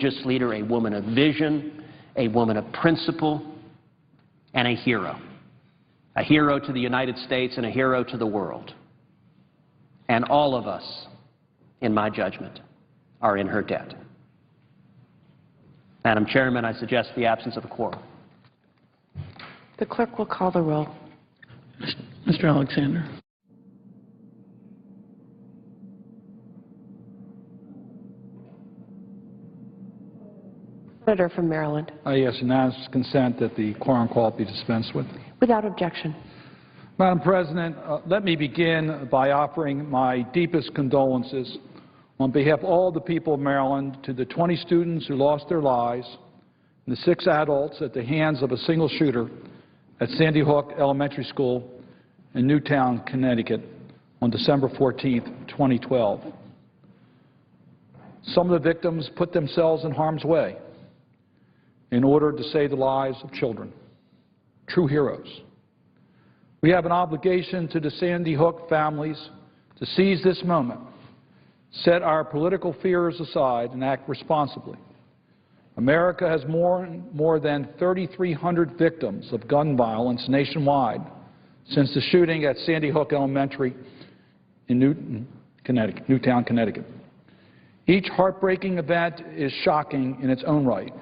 courageous leader, a woman of vision, a woman of principle, and a hero. A hero to the United States and a hero to the world. And all of us, in my judgment, are in her debt. Madam Chairman, I suggest the absence of a quorum. The clerk will call the roll. Mr. Alexander. Senator from Maryland. Yes, unanimous consent that the quorum call be dispensed with. Without objection. Madam President, let me begin by offering my deepest condolences on behalf of all the people of Maryland to the 20 students who lost their lives and the 6 adults at the hands of a single shooter at Sandy Hook Elementary School in Newtown, Connecticut on December 14, 2012. Some of the victims put themselves in harm's way in order to save the lives of children. True heroes. We have an obligation to the Sandy Hook families to seize this moment, set our political fears aside, and act responsibly. America has more than 3,300 victims of gun violence nationwide since the shooting at Sandy Hook Elementary in Newtown, Connecticut. Each heartbreaking event is shocking in its own right,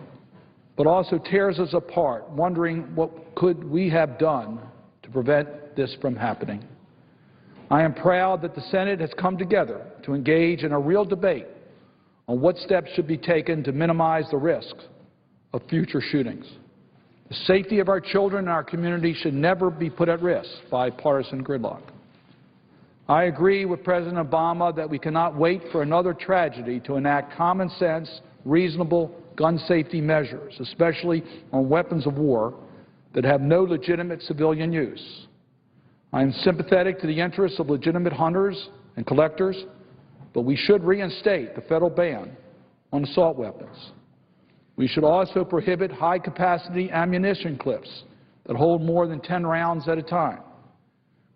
but also tears us apart, wondering what could we have done to prevent this from happening. I am proud that the Senate has come together to engage in a real debate on what steps should be taken to minimize the risks of future shootings. The safety of our children and our community should never be put at risk by partisan gridlock. I agree with President Obama that we cannot wait for another tragedy to enact common sense, reasonable gun safety measures, especially on weapons of war that have no legitimate civilian use. I am sympathetic to the interests of legitimate hunters and collectors, but we should reinstate the federal ban on assault weapons. We should also prohibit high-capacity ammunition clips that hold more than 10 rounds at a time.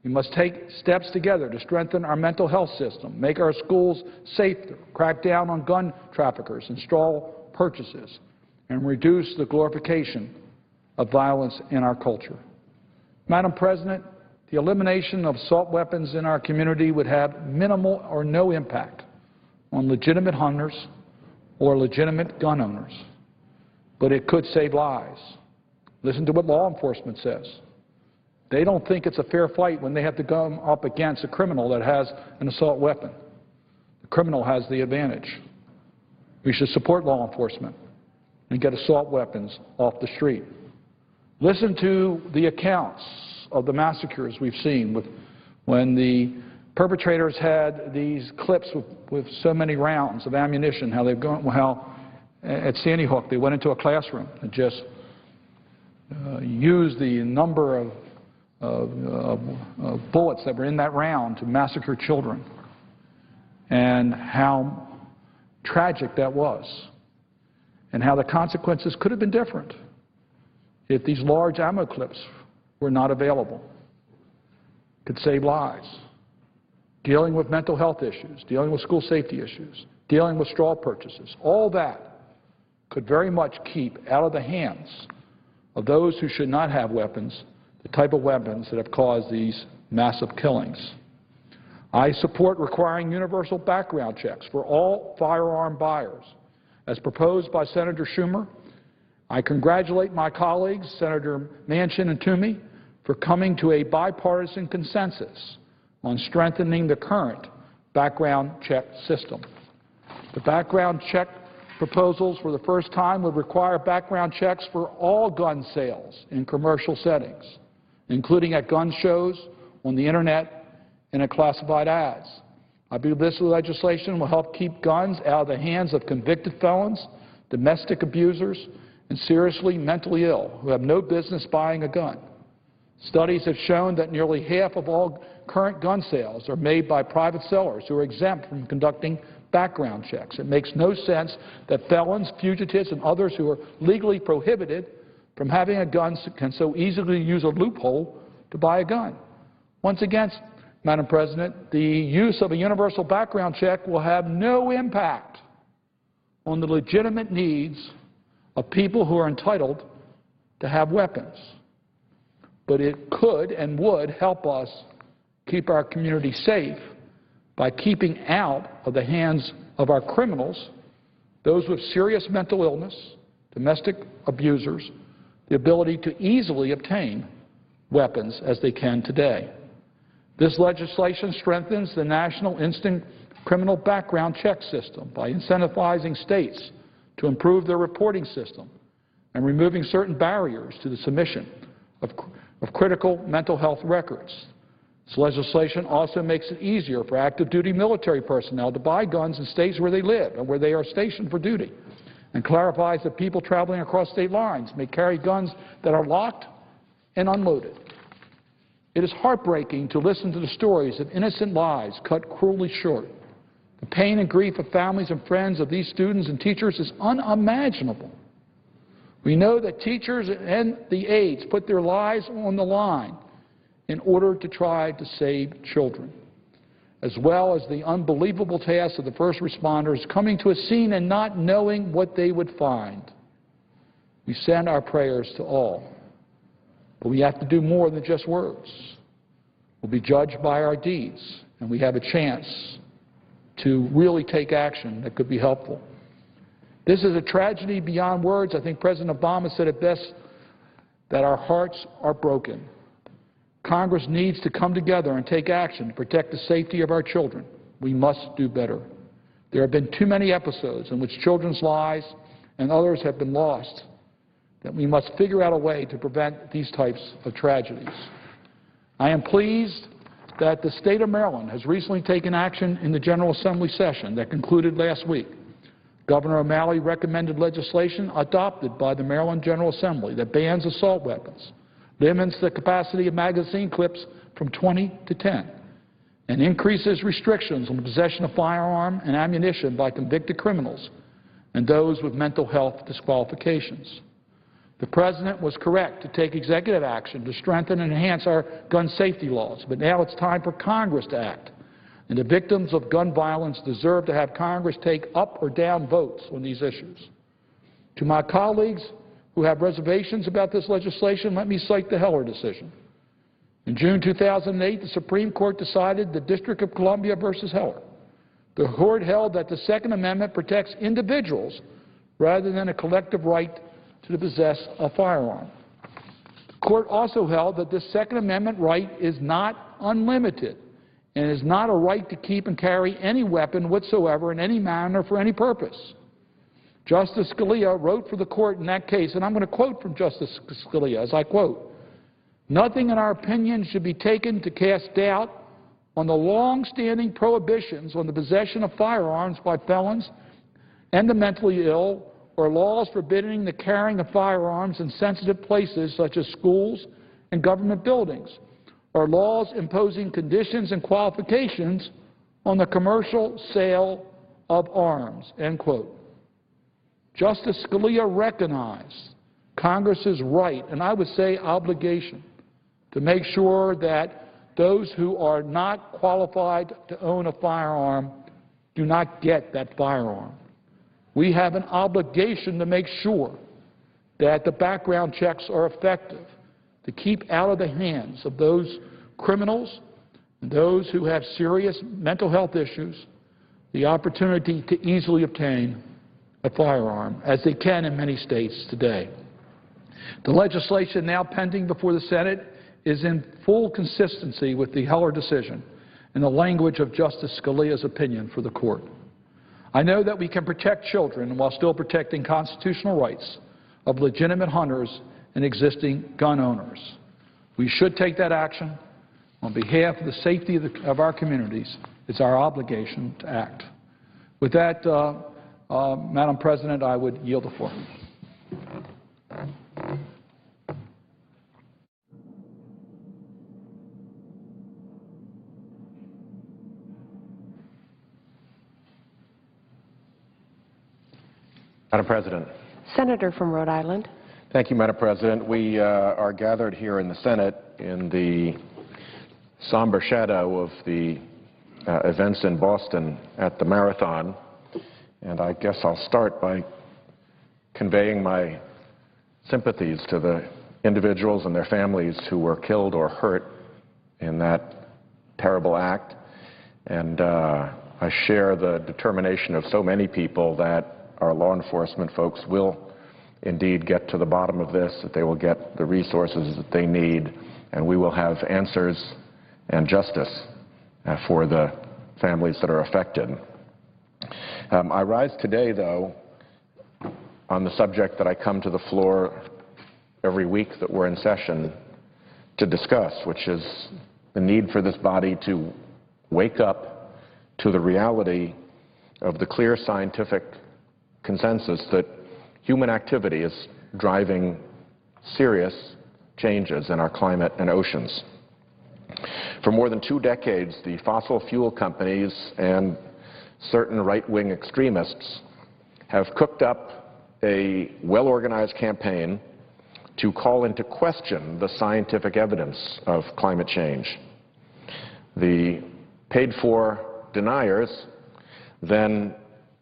We must take steps together to strengthen our mental health system, make our schools safer, crack down on gun traffickers and straw purchases, and reduce the glorification of violence in our culture. Madam President, the elimination of assault weapons in our community would have minimal or no impact on legitimate hunters or legitimate gun owners, but it could save lives. Listen to what law enforcement says. They don't think it's a fair fight when they have to go up against a criminal that has an assault weapon. The criminal has the advantage. We should support law enforcement and get assault weapons off the street. Listen to the accounts of the massacres we've seen when the perpetrators had these clips with so many rounds of ammunition, how at Sandy Hook they went into a classroom and just used the number of bullets that were in that round to massacre children, and how tragic that was, and how the consequences could have been different if these large ammo clips were not available. Could save lives. Dealing with mental health issues, dealing with school safety issues, dealing with straw purchases, all that could very much keep out of the hands of those who should not have weapons the type of weapons that have caused these massive killings. I support requiring universal background checks for all firearm buyers, as proposed by Senator Schumer. I congratulate my colleagues, Senator Manchin and Toomey, for coming to a bipartisan consensus on strengthening the current background check system. The background check proposals for the first time would require background checks for all gun sales in commercial settings, including at gun shows, on the Internet, and at classified ads. I believe this legislation will help keep guns out of the hands of convicted felons, domestic abusers, and seriously mentally ill who have no business buying a gun. Studies have shown that nearly half of all current gun sales are made by private sellers who are exempt from conducting background checks. It makes no sense that felons, fugitives, and others who are legally prohibited from having a gun can so easily use a loophole to buy a gun. Once again, Madam President, the use of a universal background check will have no impact on the legitimate needs of people who are entitled to have weapons. But it could and would help us keep our community safe by keeping out of the hands of our criminals, those with serious mental illness, domestic abusers, the ability to easily obtain weapons as they can today. This legislation strengthens the national instant criminal background check system by incentivizing states to improve their reporting system and removing certain barriers to the submission of critical mental health records. This legislation also makes it easier for active duty military personnel to buy guns in states where they live and where they are stationed for duty, and clarifies that people traveling across state lines may carry guns that are locked and unloaded. It is heartbreaking to listen to the stories of innocent lives cut cruelly short. The pain and grief of families and friends of these students and teachers is unimaginable. We know that teachers and the aides put their lives on the line in order to try to save children, as well as the unbelievable task of the first responders coming to a scene and not knowing what they would find. We send our prayers to all. But we have to do more than just words. We'll be judged by our deeds, and we have a chance to really take action that could be helpful. This is a tragedy beyond words. I think President Obama said it best, that our hearts are broken. Congress needs to come together and take action to protect the safety of our children. We must do better. There have been too many episodes in which children's lives and others have been lost, that we must figure out a way to prevent these types of tragedies. I am pleased that the state of Maryland has recently taken action in the General Assembly session that concluded last week. Governor O'Malley recommended legislation adopted by the Maryland General Assembly that bans assault weapons, limits the capacity of magazine clips from 20 to 10, and increases restrictions on the possession of firearm and ammunition by convicted criminals and those with mental health disqualifications. The President was correct to take executive action to strengthen and enhance our gun safety laws, but now it's time for Congress to act. And the victims of gun violence deserve to have Congress take up or down votes on these issues. To my colleagues who have reservations about this legislation, let me cite the Heller decision. In June 2008, the Supreme Court decided the District of Columbia versus Heller. The court held that the Second Amendment protects individuals rather than a collective right to possess a firearm. The court also held that this Second Amendment right is not unlimited and is not a right to keep and carry any weapon whatsoever in any manner for any purpose. Justice Scalia wrote for the court in that case, and I'm going to quote from Justice Scalia, as I quote, "Nothing in our opinion should be taken to cast doubt on the long-standing prohibitions on the possession of firearms by felons and the mentally ill, or laws forbidding the carrying of firearms in sensitive places such as schools and government buildings, or laws imposing conditions and qualifications on the commercial sale of arms," end quote. Justice Scalia recognized Congress's right, and I would say obligation, to make sure that those who are not qualified to own a firearm do not get that firearm. We have an obligation to make sure that the background checks are effective, to keep out of the hands of those criminals and those who have serious mental health issues the opportunity to easily obtain a firearm, as they can in many states today. The legislation now pending before the Senate is in full consistency with the Heller decision and the language of Justice Scalia's opinion for the court. I know that we can protect children while still protecting constitutional rights of legitimate hunters and existing gun owners. We should take that action. On behalf of the safety of our communities, it's our obligation to act. With that, Madam President, I would yield the floor. Madam President. Senator from Rhode Island. Thank you, Madam President. We are gathered here in the Senate in the somber shadow of the events in Boston at the Marathon. and I guess I'll start by conveying my sympathies to the individuals and their families who were killed or hurt in that terrible act. And I share the determination of so many people that our law enforcement folks will indeed get to the bottom of this, that they will get the resources that they need, and we will have answers and justice for the families that are affected. I rise today, though, on the subject that I come to the floor every week that we're in session to discuss, which is the need for this body to wake up to the reality of the clear scientific consensus that human activity is driving serious changes in our climate and oceans. For more than 2 decades, the fossil fuel companies and certain right-wing extremists have cooked up a well-organized campaign to call into question the scientific evidence of climate change. The paid-for deniers then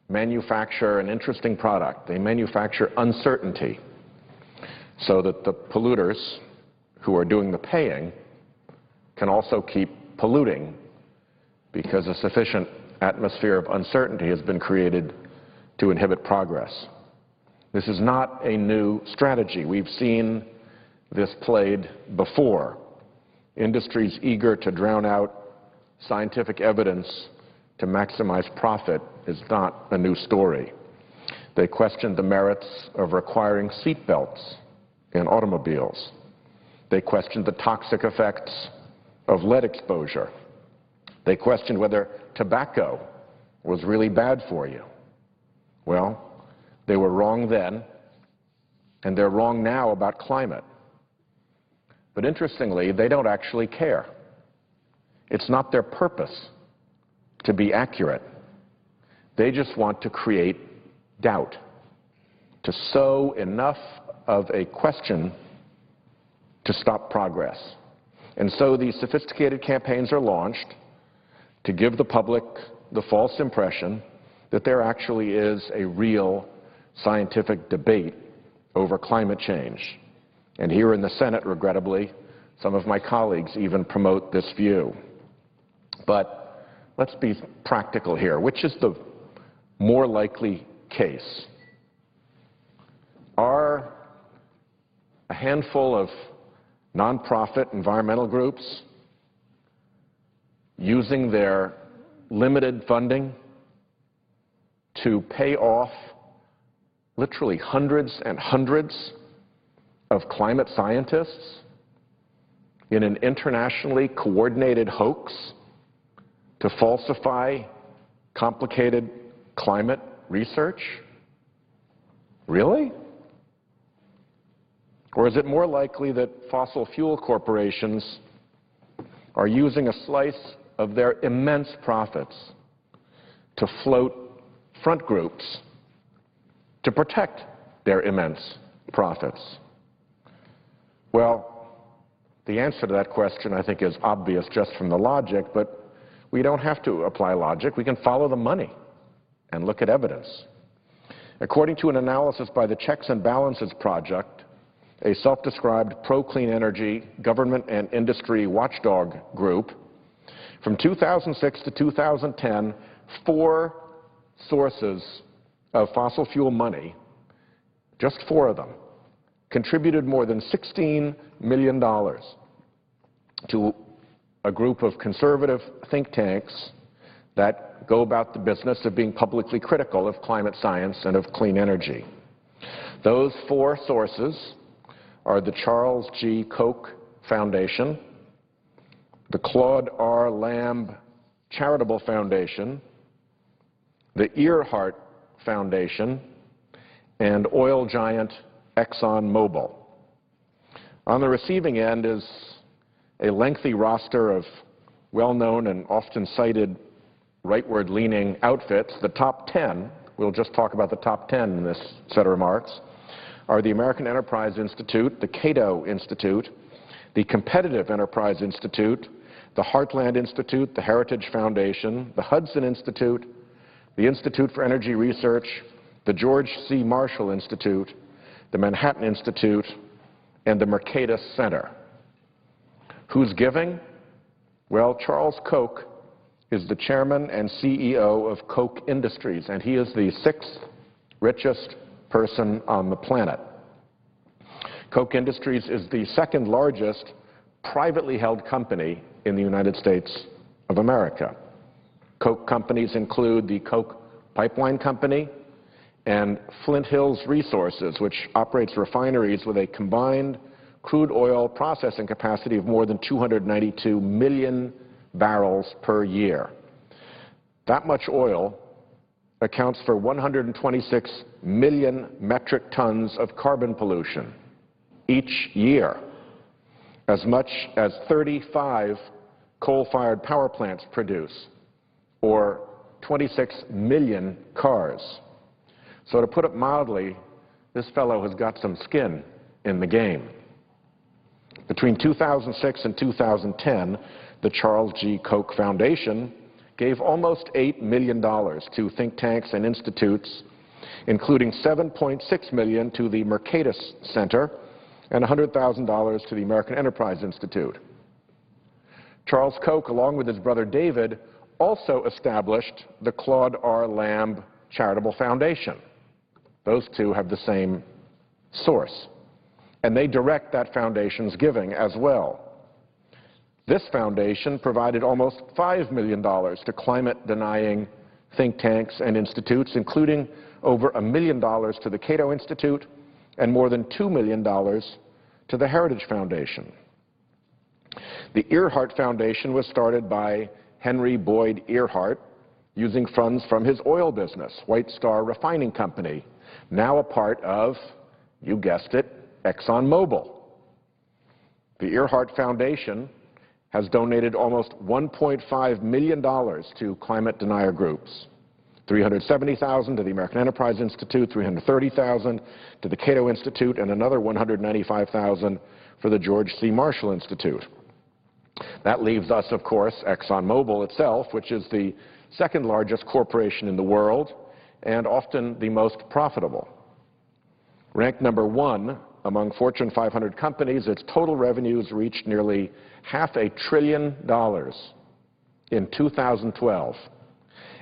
manufacture an interesting product. They manufacture uncertainty so that the polluters who are doing the paying can also keep polluting because a sufficient atmosphere of uncertainty has been created to inhibit progress. This is not a new strategy. We've seen this played before. Industries eager to drown out scientific evidence to maximize profit is not a new story. They questioned the merits of requiring seat belts in automobiles. They questioned the toxic effects of lead exposure. They questioned whether tobacco was really bad for you. Well, they were wrong then, and they're wrong now about climate. But interestingly, they don't actually care. It's not their purpose to be accurate. They just want to create doubt, to sow enough of a question to stop progress. And so these sophisticated campaigns are launched to give the public the false impression that there actually is a real scientific debate over climate change. And here in the Senate, regrettably, some of my colleagues even promote this view. But let's be practical here. Which is the more likely case? Are a handful of nonprofit environmental groups using their limited funding to pay off literally hundreds and hundreds of climate scientists in an internationally coordinated hoax to falsify complicated climate research? Really? Or is it more likely that fossil fuel corporations are using a slice of their immense profits to float front groups to protect their immense profits? Well, the answer to that question, I think, is obvious just from the logic, but we don't have to apply logic. We can follow the money and look at evidence. According to an analysis by the Checks and Balances Project, a self-described pro-clean energy government and industry watchdog group, from 2006 to 2010, 4 sources of fossil fuel money, just 4 of them, contributed more than $16 million to a group of conservative think tanks that go about the business of being publicly critical of climate science and of clean energy. Those 4 sources are the Charles G. Koch Foundation, the Claude R. Lamb Charitable Foundation, the Earhart Foundation, and oil giant ExxonMobil. On the receiving end is a lengthy roster of well-known and often cited rightward-leaning outfits. The top 10, we'll just talk about the top 10 in this set of remarks, are the American Enterprise Institute, the Cato Institute, the Competitive Enterprise Institute, the Heartland Institute, the Heritage Foundation, the Hudson Institute, the Institute for Energy Research, the George C. Marshall Institute, the Manhattan Institute, and the Mercatus Center. Who's giving? Well, Charles Koch is the chairman and CEO of Koch Industries, and he is the 6th richest person on the planet. Koch Industries is the 2nd largest privately held company in the United States of America. Koch companies include the Koch Pipeline Company and Flint Hills Resources, which operates refineries with a combined crude oil processing capacity of more than 292 million barrels per year. That much oil accounts for 126 million metric tons of carbon pollution each year, as much as 35 coal-fired power plants produce, or 26 million cars. So to put it mildly, this fellow has got some skin in the game. Between 2006 and 2010, the Charles G. Koch Foundation gave almost $8 million to think tanks and institutes, including $7.6 million to the Mercatus Center and $100,000 to the American Enterprise Institute. Charles Koch, along with his brother David, also established the Claude R. Lamb Charitable Foundation. Those two have the same source, and they direct that foundation's giving as well. This foundation provided almost $5 million to climate-denying think tanks and institutes, including over $1 million to the Cato Institute and more than $2 million to the Heritage Foundation. The Earhart Foundation was started by Henry Boyd Earhart using funds from his oil business, White Star Refining Company, now a part of, you guessed it, ExxonMobil. The Earhart Foundation has donated almost $1.5 million to climate denier groups, $370,000 to the American Enterprise Institute, $330,000 to the Cato Institute, and another $195,000 for the George C. Marshall Institute. That leaves us, of course, ExxonMobil itself, which is the 2nd largest corporation in the world and often the most profitable. Ranked number 1 among Fortune 500 companies, its total revenues reached nearly $500 billion in 2012,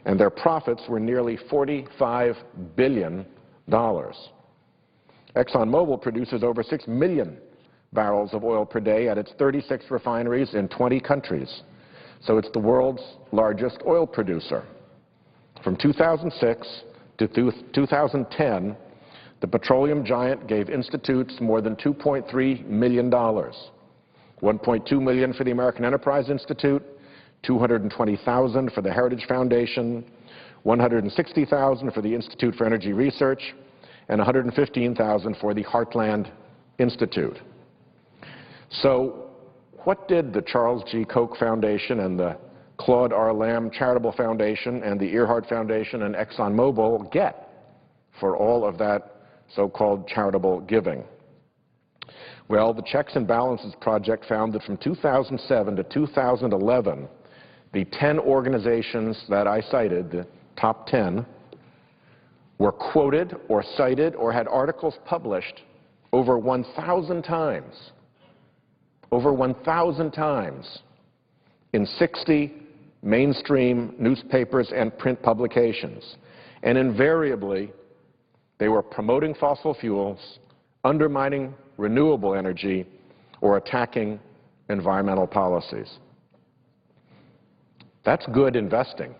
and their profits were nearly $45 billion. ExxonMobil produces over 6 million barrels of oil per day at its 36 refineries in 20 countries, so it's the world's largest oil producer. From 2006 to 2010, the petroleum giant gave institutes more than $2.3 million, $1.2 million for the American Enterprise Institute, $220,000 for the Heritage Foundation, $160,000 for the Institute for Energy Research, and $115,000 for the Heartland Institute. So what did the Charles G. Koch Foundation and the Claude R. Lamb Charitable Foundation and the Earhart Foundation and ExxonMobil get for all of that so-called charitable giving? Well, the Checks and Balances Project found that from 2007 to 2011, the 10 organizations that I cited, the top 10, were quoted or cited or had articles published over 1,000 times, in 60 mainstream newspapers and print publications. And invariably, they were promoting fossil fuels, undermining renewable energy, or attacking environmental policies. That's good investing.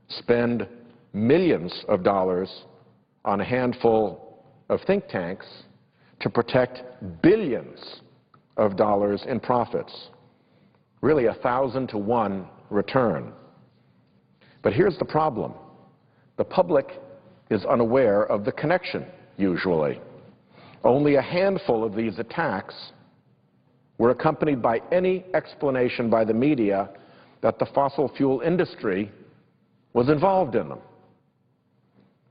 Spend millions of dollars on a handful of think tanks to protect billions of dollars in profits. Really 1,000 to 1 return. But here's the problem. The public is unaware of the connection, usually. Only a handful of these attacks were accompanied by any explanation by the media that the fossil fuel industry was involved in them.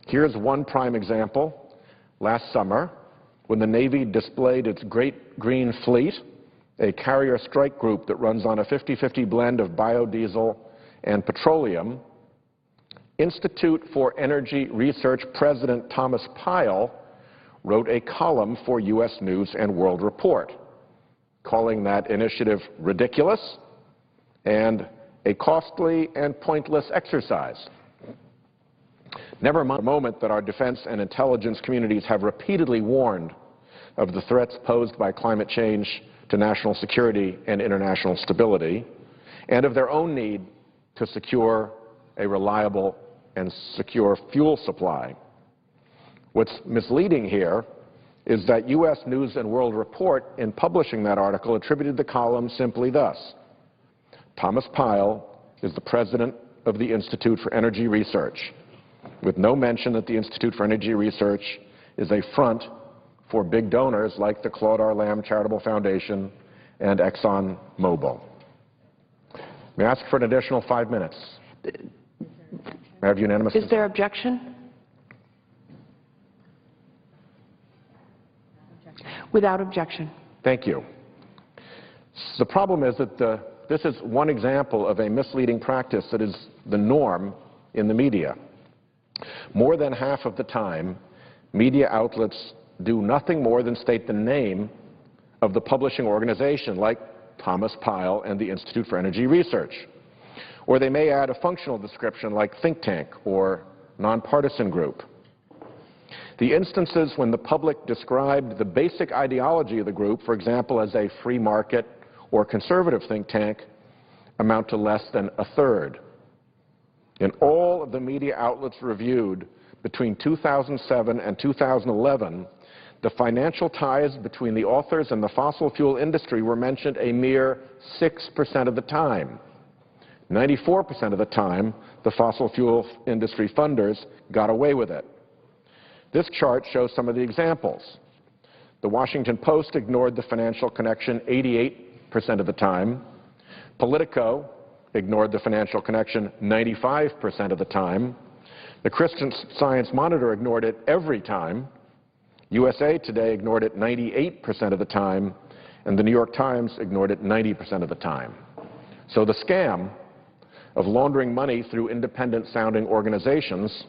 Here's one prime example. Last summer, when the Navy displayed its Great Green Fleet, a carrier strike group that runs on a 50-50 blend of biodiesel and petroleum, Institute for Energy Research President Thomas Pyle wrote a column for U.S. News and World Report, calling that initiative ridiculous and a costly and pointless exercise. Never mind the moment that our defense and intelligence communities have repeatedly warned of the threats posed by climate change to national security and international stability, and of their own need to secure a reliable and secure fuel supply. What's misleading here is that U.S. News and World Report, in publishing that article, attributed the column simply thus: Thomas Pyle is the president of the Institute for Energy Research, with no mention that the Institute for Energy Research is a front for big donors like the Claude R. Lamb Charitable Foundation and Exxon Mobil. May I ask for an additional 5 minutes? May I have unanimous consent? Is there objection? Without objection. Thank you. The problem is that this is one example of a misleading practice that is the norm in the media. More than half of the time, media outlets do nothing more than state the name of the publishing organization, like Thomas Pyle and the Institute for Energy Research. Or they may add a functional description like think tank or nonpartisan group. The instances when the public described the basic ideology of the group, for example, as a free market or conservative think tank, amount to less than a third. In all of the media outlets reviewed between 2007 and 2011, the financial ties between the authors and the fossil fuel industry were mentioned a mere 6% of the time. 94% of the time, the fossil fuel industry funders got away with it. This chart shows some of the examples. The Washington Post ignored the financial connection 88% of the time. Politico ignored the financial connection 95% of the time. The Christian Science Monitor ignored it every time. USA Today ignored it 98% of the time, and the New York Times ignored it 90% of the time. So the scam of laundering money through independent-sounding organizations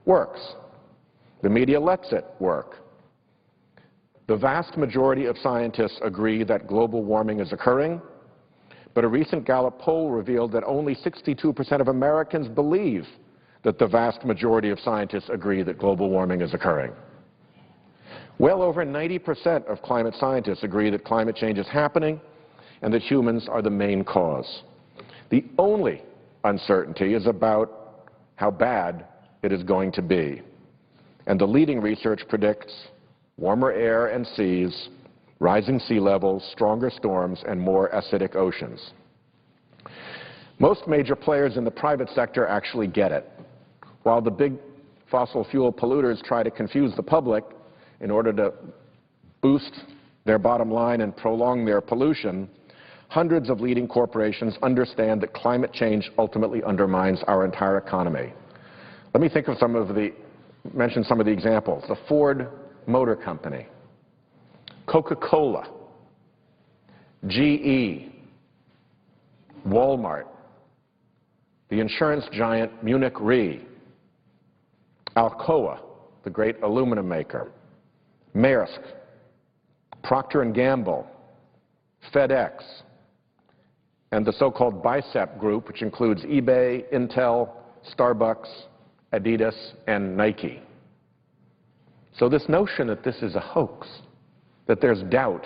works. The media lets it work. The vast majority of scientists agree that global warming is occurring, but a recent Gallup poll revealed that only 62% of Americans believe that the vast majority of scientists agree that global warming is occurring. Well over 90% of climate scientists agree that climate change is happening and that humans are the main cause. The only uncertainty is about how bad it is going to be. And the leading research predicts warmer air and seas, rising sea levels, stronger storms, and more acidic oceans. Most major players in the private sector actually get it. While the big fossil fuel polluters try to confuse the public in order to boost their bottom line and prolong their pollution, hundreds of leading corporations understand that climate change ultimately undermines our entire economy. Let me mention some of the examples. The Ford Motor Company, Coca-Cola, GE, Walmart, the insurance giant Munich Re, Alcoa, the great aluminum maker, Maersk, Procter & Gamble, FedEx, and the so-called BICEP group, which includes eBay, Intel, Starbucks, Adidas, and Nike. So this notion that this is a hoax, that there's doubt,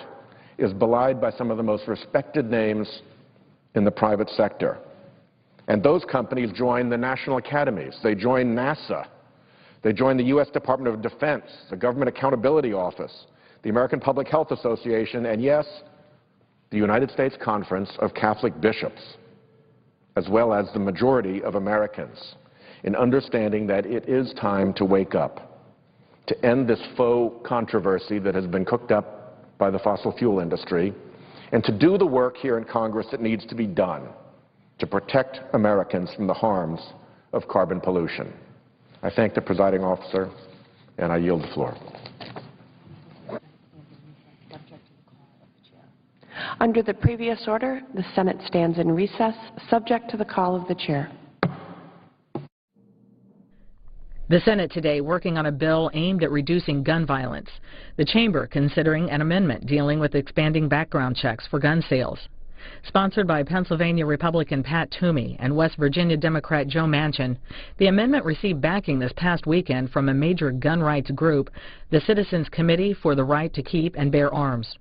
is belied by some of the most respected names in the private sector. And those companies join the national academies. They join NASA. They join the U.S. Department of Defense, the Government Accountability Office, the American Public Health Association, and yes, the United States Conference of Catholic Bishops, as well as the majority of Americans, in understanding that it is time to wake up, to end this faux controversy that has been cooked up by the fossil fuel industry, and to do the work here in Congress that needs to be done to protect Americans from the harms of carbon pollution. I thank the presiding officer, and I yield the floor. Under the previous order, the Senate stands in recess, subject to the call of the chair. The Senate today working on a bill aimed at reducing gun violence. The chamber considering an amendment dealing with expanding background checks for gun sales. Sponsored by Pennsylvania Republican Pat Toomey and West Virginia Democrat Joe Manchin, the amendment received backing this past weekend from a major gun rights group, the Citizens Committee for the Right to Keep and Bear Arms.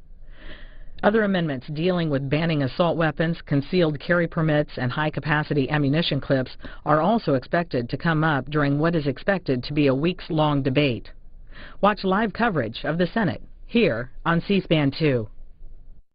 Other amendments dealing with banning assault weapons, concealed carry permits, and high-capacity ammunition clips are also expected to come up during what is expected to be a weeks-long debate. Watch live coverage of the Senate here on C-SPAN 2.